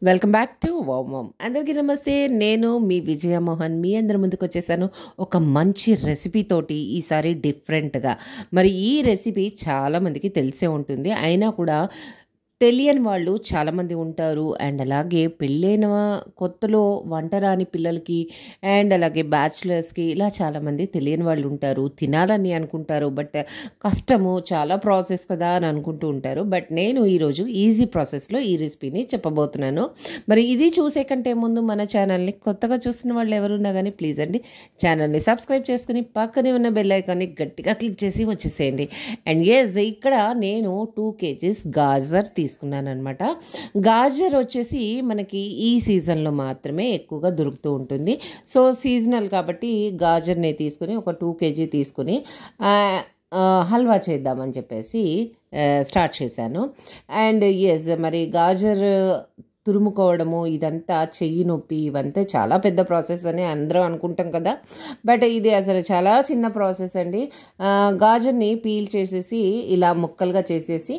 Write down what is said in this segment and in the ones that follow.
Welcome back to wow ma'am. అందరికీ నమస్తే. నేను మీ విజయమోహన్ మీ అందరి ముందుకు వచ్చేసాను ఒక మంచి రెసిపీ తోటి. ఈసారి డిఫరెంట్గా. మరి ఈ రెసిపీ చాలామందికి తెలిసే ఉంటుంది, అయినా కూడా తెలియని వాళ్ళు చాలామంది ఉంటారు. అండ్ అలాగే పెళ్ళైన కొత్తలో వంట రాని పిల్లలకి అండ్ అలాగే బ్యాచిలర్స్కి ఇలా చాలామంది తెలియని వాళ్ళు ఉంటారు. తినాలని అనుకుంటారు, బట్ కష్టము, చాలా ప్రాసెస్ కదా అని అనుకుంటూ ఉంటారు. బట్ నేను ఈరోజు ఈజీ ప్రాసెస్లో ఈ రెసిపీని చెప్పబోతున్నాను. మరి ఇది చూసే కంటే ముందు మన ఛానల్ని కొత్తగా చూస్తున్న వాళ్ళు ఎవరున్నా కానీ ప్లీజ్ అండి ఛానల్ని సబ్స్క్రైబ్ చేసుకుని పక్కనే ఉన్న బెల్ ఐకాన్ని గట్టిగా క్లిక్ చేసి వచ్చేసేయండి. అండ్ ఎస్, ఇక్కడ నేను 2 kgs గాజర్ తీసుకున్నాను అనమాట. గాజర్ వచ్చేసి మనకి ఈ సీజన్లో మాత్రమే ఎక్కువగా దొరుకుతూ ఉంటుంది. సో సీజనల్ కాబట్టి గాజర్ని తీసుకుని ఒక 2 kg తీసుకుని హల్వా చేద్దామని చెప్పేసి స్టార్ట్ చేశాను. అండ్ ఎస్, మరి గాజర్ తురుముకోవడము ఇదంతా చెయ్యి నొప్పి ఇవంతా చాలా పెద్ద ప్రాసెస్ అని అందరూ అనుకుంటాం కదా, బట్ ఇది అసలు చాలా చిన్న ప్రాసెస్ అండి. గాజర్ని పీల్ చేసేసి ఇలా ముక్కలుగా చేసేసి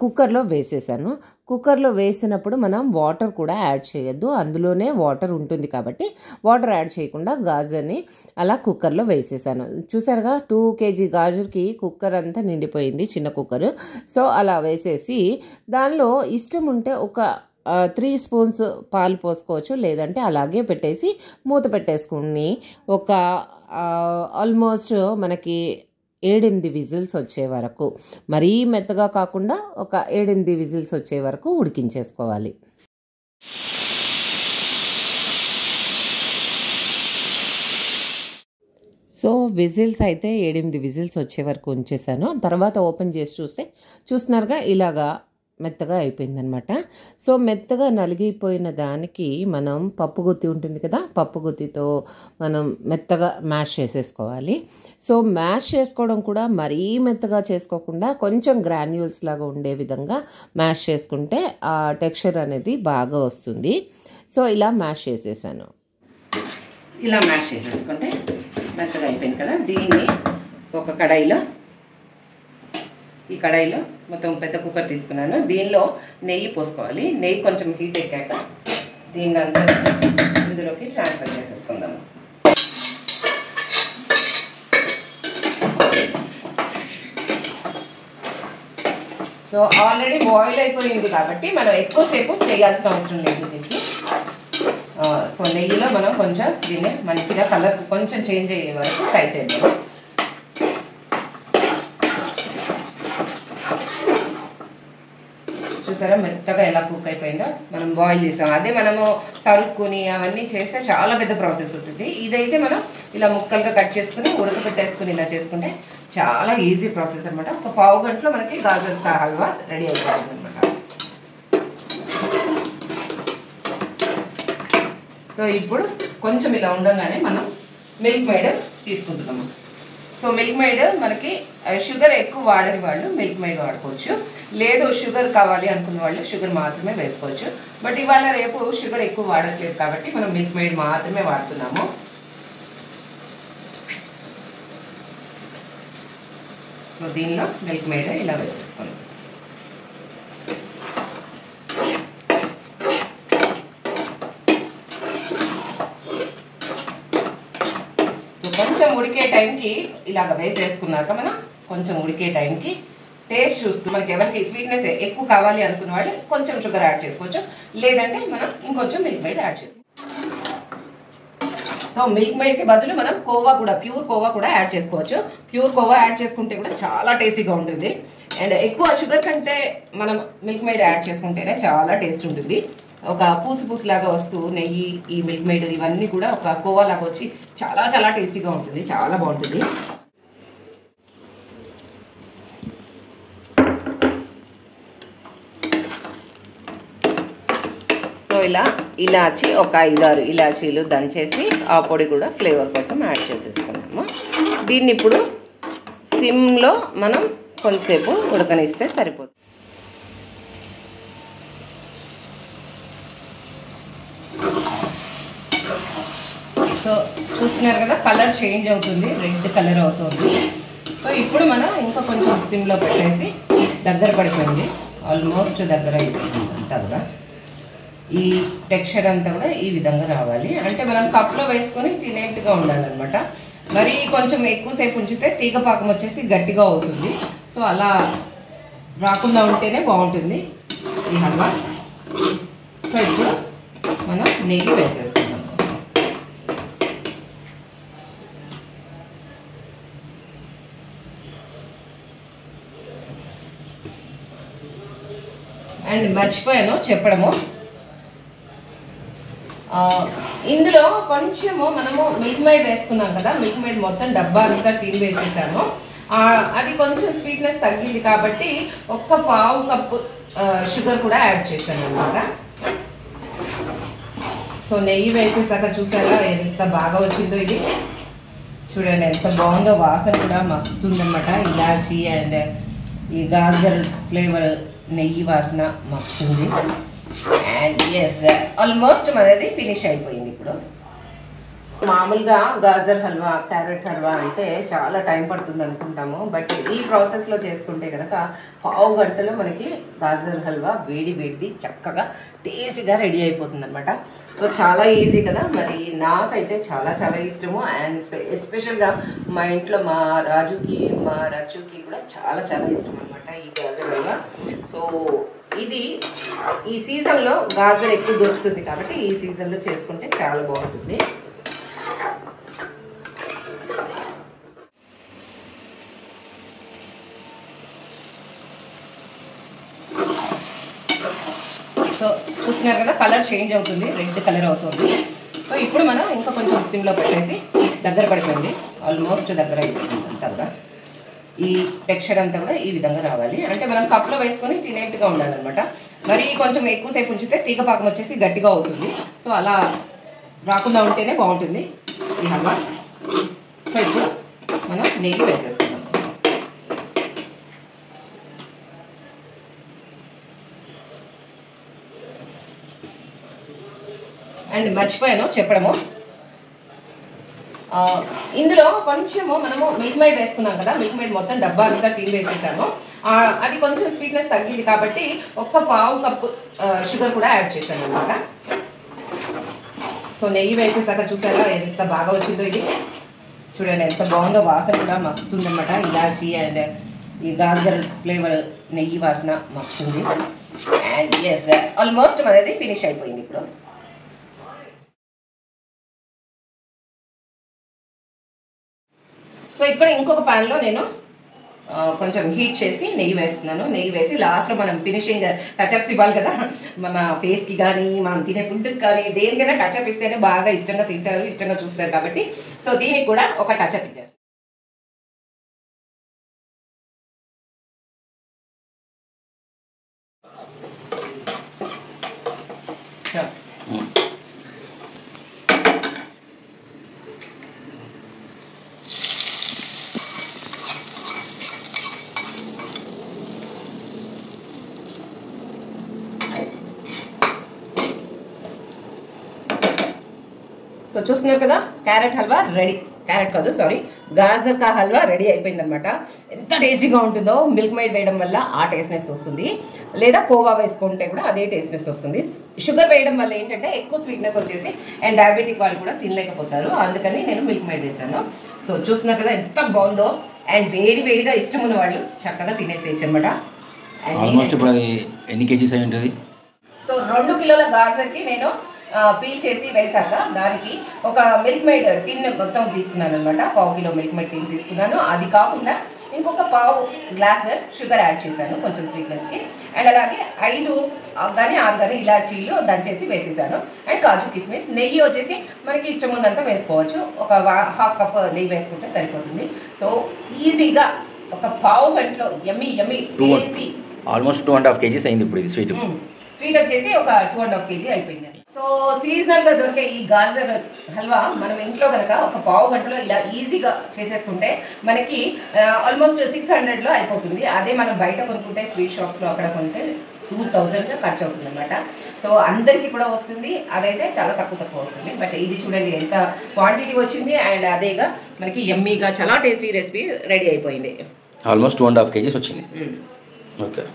కుక్కర్లో వేసేసాను. కుక్కర్లో వేసినప్పుడు మనం వాటర్ కూడా యాడ్ చేయొద్దు, అందులోనే వాటర్ ఉంటుంది కాబట్టి వాటర్ యాడ్ చేయకుండా గాజర్ని అలా కుక్కర్లో వేసేసాను. చూసారుగా 2 kg గాజర్కి కుక్కర్ అంతా నిండిపోయింది, చిన్న కుక్కర్. సో అలా వేసేసి దానిలో ఇష్టం ఉంటే ఒక 3 స్పూన్స్ పాలు పోసుకోవచ్చు, లేదంటే అలాగే పెట్టేసి మూత పెట్టేసుకుని ఒక ఆల్మోస్ట్ మనకి 7-8 విజిల్స్ వచ్చే వరకు, మరీ మెత్తగా కాకుండా ఒక 7-8 విజిల్స్ వచ్చే వరకు ఉడికించేసుకోవాలి. సో విజిల్స్ అయితే 7-8 విజిల్స్ వచ్చే వరకు ఉంచేసాను. తర్వాత ఓపెన్ చేసి చూస్తున్నారుగా ఇలాగా మెత్తగా అయిపోయిందనమాట. సో మెత్తగా నలిగిపోయిన దానికి మనం పప్పు గుత్తి ఉంటుంది కదా, పప్పు గుత్తితో మనం మెత్తగా మ్యాష్ చేసేసుకోవాలి. సో మ్యాష్ చేసుకోవడం కూడా మరీ మెత్తగా చేసుకోకుండా కొంచెం గ్రాన్యూల్స్ లాగా ఉండే విధంగా మ్యాష్ చేసుకుంటే ఆ టెక్స్చర్ అనేది బాగా వస్తుంది. సో ఇలా మ్యాష్ చేసేసాను. ఇలా మ్యాష్ చేసేసుకుంటే మెత్తగా అయిపోయింది కదా. దీన్ని ఒక కడాయిలో, ఈ కడాయిలో మొత్తం పెద్ద కుక్కర్ తీసుకున్నాను, దీనిలో నెయ్యి పోసుకోవాలి. నెయ్యి కొంచెం హీట్ ఎక్కాక దీన్ని అంతా ఇందులోకి ట్రాన్స్ఫర్ చేసేసుకుందాము. సో ఆల్రెడీ బాయిల్ అయిపోయింది కాబట్టి మనం ఎక్కువసేపు చేయాల్సిన అవసరం లేదు దీనికి. సో నెయ్యిలో మనం కొంచెం దీన్ని మంచిగా కలర్ కొంచెం చేంజ్ అయ్యే వరకు ఫ్రై చేద్దాము. చూసారా మెత్తగా ఎలా కుక్ అయిపోయిందో. మనం బాయిల్ చేసాం, అదే మనము తరుక్కుని అవన్నీ చేస్తే చాలా పెద్ద ప్రాసెస్ ఉంటుంది. ఇదైతే మనం ఇలా ముక్కలుగా కట్ చేసుకుని ఉడకబెట్టేసుకుని ఇలా చేసుకుంటే చాలా ఈజీ ప్రాసెస్ అనమాట. ఒక పావు గంటలో మనకి గాజర్ హల్వా రెడీ అయిపోతుంది అనమాట. సో ఇప్పుడు కొంచెం ఇలా ఉండగానే మనం మిల్క్ మేడ్ తీసుకుంటున్నాము. సో మిల్క్ మేడ్ మనకి షుగర్ ఎక్కువ వాడని వాళ్ళు మిల్క్ మేడ్ వాడుకోవచ్చు, లేదు షుగర్ కావాలి అనుకున్న వాళ్ళు షుగర్ మాత్రమే వేసుకోవచ్చు. బట్ ఇవాళ రేపు షుగర్ ఎక్కువ వాడట్లేదు కాబట్టి మనం మిల్క్ మేడ్ మాత్రమే వాడుతున్నాము. సో దీనిలో మిల్క్ మేడ్ ఇలా వేసేసుకుందాం. కొంచెం ఉడికే టైంకి ఇలాగ వేసేసుకున్నాక మనం కొంచెం ఉడికే టైంకి టేస్ట్ చూసుకుని మనకి ఎవరికి స్వీట్నెస్ ఎక్కువ కావాలి అనుకున్న వాళ్ళు కొంచెం షుగర్ యాడ్ చేసుకోవచ్చు, లేదంటే మనం ఇంకొంచెం మిల్క్ మేడ్ యాడ్ చేసుకోవచ్చు. సో మిల్క్ మేడ్కి బదులు మనం కోవా కూడా, ప్యూర్ కోవా కూడా యాడ్ చేసుకోవచ్చు. ప్యూర్ కోవా యాడ్ చేసుకుంటే కూడా చాలా టేస్టీగా ఉంటుంది. అండ్ ఎక్కువ షుగర్ కంటే మనం మిల్క్ మేడ్ యాడ్ చేసుకుంటేనే చాలా టేస్ట్ ఉంటుంది. ఒక పూసు లాగా వస్తూ నెయ్యి, ఈ మిల్క్ మేడ్ ఇవన్నీ కూడా ఒక కోవా లాగా వచ్చి చాలా చాలా టేస్టీగా ఉంటుంది, చాలా బాగుంటుంది. సో ఇలా ఇలాచి ఒక 5-6 ఇలాచీలు దంచేసి ఆ పొడి కూడా ఫ్లేవర్ కోసం యాడ్ చేసేసుకున్నాము. దీన్ని ఇప్పుడు సిమ్లో మనం కొంతసేపు ఉడకనిస్తే సరిపోతుంది. సో చూస్తున్నారు కదా కలర్ చేంజ్ అవుతుంది, రెడ్ కలర్ అవుతుంది. సో ఇప్పుడు మనం ఇంకా కొంచెం సిమ్లో పెట్టేసి, దగ్గర పడిపోయింది, ఆల్మోస్ట్ దగ్గర అయిపోయింది అంతా కూడా. ఈ టెక్స్చర్ అంతా కూడా ఈ విధంగా రావాలి. అంటే మనం కప్లో వేసుకొని తినేట్టుగా ఉండాలన్నమాట. మరి కొంచెం ఎక్కువసేపు ఉంచితే తీగ పాకం వచ్చేసి గట్టిగా అవుతుంది. సో అలా రాకుండా ఉంటేనే బాగుంటుంది ఈ హల్వా. సో ఇప్పుడు మనం నెయ్యి వేసేసుకుందాం. అండ్ మర్చిపోయాను చెప్పడము, ఇందులో కొంచెము మనము మిల్క్ మేడ్ వేసుకున్నాం కదా, మిల్క్ మేడ్ మొత్తం డబ్బా అంతా టిన్ వేసేసాను. అది కొంచెం స్వీట్నెస్ తగ్గింది కాబట్టి ఒక్క పావు కప్పు షుగర్ కూడా యాడ్ చేశాను అన్నమాట. సో నెయ్యి వేసేసాక చూసారా ఎంత బాగా వచ్చిందో. ఇది చూడండి ఎంత బాగుందో, వాసన కూడా మస్తు ఉందన్నమాట. ఇలాచీ అండ్ ఈ గాజర్ ఫ్లేవర్ నెయ్యి వాసన మస్తుంది. అండ్ ఎస్ ఆల్మోస్ట్ మనది ఫినిష్ అయిపోయింది. ఇప్పుడు మామూలుగా గాజర్ హల్వా, క్యారెట్ హల్వా అంటే చాలా టైం పడుతుంది అనుకుంటాము. బట్ ఈ ప్రాసెస్లో చేసుకుంటే కనుక పావు గంటలో మనకి గాజర్ హల్వా వేడి వేడిది చక్కగా టేస్ట్గా రెడీ అయిపోతుంది అనమాట. సో చాలా ఈజీ కదా. మరి నాకైతే చాలా చాలా ఇష్టము. అండ్ ఎస్పెషల్గా మా ఇంట్లో మా రాజుకి మా రచ్చుకి కూడా చాలా చాలా ఇష్టం అనమాట ఈ గాజర్ హల్వా. సో ఇది ఈ సీజన్లో గాజర్ ఎక్కువ దొరుకుతుంది కాబట్టి ఈ సీజన్లో చేసుకుంటే చాలా బాగుంటుంది. సో చూస్తున్నారు కదా కలర్ చేంజ్ అవుతుంది, రెడ్ కలర్ అవుతుంది. సో ఇప్పుడు మనం ఇంకా కొంచెం సిమ్లో పెట్టేసి దగ్గర పడిపోయింది, ఆల్మోస్ట్ దగ్గర అయిపోయింది అంతా కూడా. ఈ టెక్స్చర్ అంతా కూడా ఈ విధంగా రావాలి. అంటే మనం కప్లో వేసుకొని తినేట్టుగా ఉండాలన్నమాట. మరి కొంచెం ఎక్కువసేపు ఉంచితే తీగ పాకం వచ్చేసి గట్టిగా అవుతుంది. సో అలా రాకుండా ఉంటేనే బాగుంటుంది ఈ హల్వా. సో ఇప్పుడు మనం నెయ్యి వేసేసుకుందాం. అండ్ మర్చిపోయాను చెప్పడము, ఇందులో కొంచెము మనము మిల్క్ మేడ్ వేసుకున్నాం కదా, మిల్క్ మేడ్ మొత్తం డబ్బా అంతా టిన్ వేసేసాను. అది కొంచెం స్వీట్నెస్ తగ్గింది కాబట్టి ఒక్క పావు కప్పు షుగర్ కూడా యాడ్ చేశాను అన్నమాట. సో నెయ్యి వేసేసాక చూసారా ఎంత బాగా వచ్చిందో. ఇది చూడండి ఎంత బాగుందో, వాసన కూడా మస్తుంది అన్నమాట. ఇలాచీ అండ్ ఈ గాజర్ ఫ్లేవర్ నెయ్యి వాసన మస్తుంది. అండ్ ఎస్ ఆల్మోస్ట్ మనది ఫినిష్ అయిపోయింది. ఇప్పుడు సో ఇక్కడ ఇంకొక ప్యాన్లో నేను కొంచెం హీట్ చేసి నెయ్యి వేస్తున్నాను. నెయ్యి వేసి లాస్ట్లో మనం ఫినిషింగ్ టచ్అప్స్ ఇవ్వాలి కదా, మన ఫేస్కి కానీ మనం తినే ఫుడ్కి కానీ దేనికైనా టచ్అప్ ఇస్తేనే బాగా ఇష్టంగా తింటారు, ఇష్టంగా చూస్తారు కాబట్టి సో దీనికి కూడా ఒక టచ్అప్ ఇచ్చేస్తాను. సో చూస్తున్నారు కదా క్యారెట్ హల్వా రెడీ, క్యారెట్ కాదు సారీ గాజర్ కా హల్వా రెడీ అయిపోయింది అనమాట. ఎంత టేస్టీగా ఉంటుందో, మిల్క్ మేడ్ వేయడం వల్ల ఆ టేస్ట్నెస్ వస్తుంది, లేదా కోవా వేసుకుంటే కూడా అదే టేస్ట్నెస్ వస్తుంది. షుగర్ వేయడం వల్ల ఏంటంటే ఎక్కువ స్వీట్నెస్ వచ్చేసి అండ్ డయాబెటిక్ వాళ్ళు కూడా తినలేకపోతారు, అందుకని నేను మిల్క్ మేడ్ వేసాను. సో చూస్తున్నారు కదా ఎంత బాగుందో. అండ్ వేడి వేడిగా ఇష్టం ఉన్న వాళ్ళు చక్కగా తినేసేయచ్చు అనమాట. ఆల్మోస్ట్ ఇప్పుడు అది ఎన్ని కేజీస్ అయి ఉంటుంది? సో 2 కిలోల గాజర్కి నేను పీల్ చేసి వేసాక దానికి ఒక మిల్క్ మేడ్ టిన్ మొత్తం తీసుకున్నాను అనమాట. పావు కిలో మిల్క్ మేడ్ టిన్ తీసుకున్నాను. అది కాకుండా ఇంకొక పావు గ్లాస్ షుగర్ యాడ్ చేశాను కొంచెం స్వీట్నెస్కి. అండ్ అలాగే 5 కానీ 6 కానీ ఇలాచీలు దంచేసి వేసేసాను. అండ్ కాజు కిస్మిస్, నెయ్యి వచ్చేసి మనకి ఇష్టం ఉన్నంత వేసుకోవచ్చు. ఒక హాఫ్ కప్ నెయ్యి వేసుకుంటే సరిపోతుంది. సో ఈజీగా ఒక పావు గంటలో యమ్మీ యమ్మీ టేస్టీ ఆల్మోస్ట్ 2.5 కేజీస్ అయింది ఇప్పుడు ఇది స్వీట్. స్వీట్ వచ్చేసి ఒక 2.5 కేజీ అయిపోయింది. సో సీజనల్గా దొరికే ఈ గాజర్ హల్వా మనం ఇంట్లో కనుక ఒక పావు గంటలో ఇలా ఈజీగా చేసేసుకుంటే మనకి ఆల్మోస్ట్ 600లో అయిపోతుంది. అదే మనం బయట కొనుక్కుంటే స్వీట్ షాప్స్లో అక్కడ కొంటే 2000 ఖర్చు అవుతుంది అనమాట. సో అందరికీ కూడా వస్తుంది, అదైతే చాలా తక్కువ వస్తుంది. బట్ ఇది చూడండి ఎంత క్వాంటిటీ వచ్చింది. అండ్ అదేగా మనకి యమ్మీగా చాలా టేస్టీ రెసిపీ రెడీ అయిపోయింది. ఆల్మోస్ట్ 2.5 కేజీస్ వచ్చింది. Okay,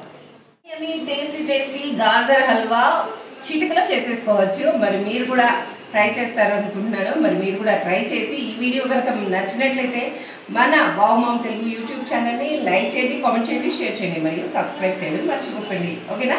tasty tasty gajar halwa చిటికలో చేసేసుకోవచ్చు. మరి మీరు కూడా ట్రై చేస్తారు అనుకుంటున్నాను. మరి మీరు కూడా ట్రై చేసి ఈ వీడియో కనుక మీకు నచ్చినట్లయితే మన వావ్ మామ్ తెలుగు యూట్యూబ్ ఛానల్ని లైక్ చేయండి, కామెంట్ చేయండి, షేర్ చేయండి మరియు సబ్స్క్రైబ్ చేయడం మర్చిపోకండి. ఓకేనా?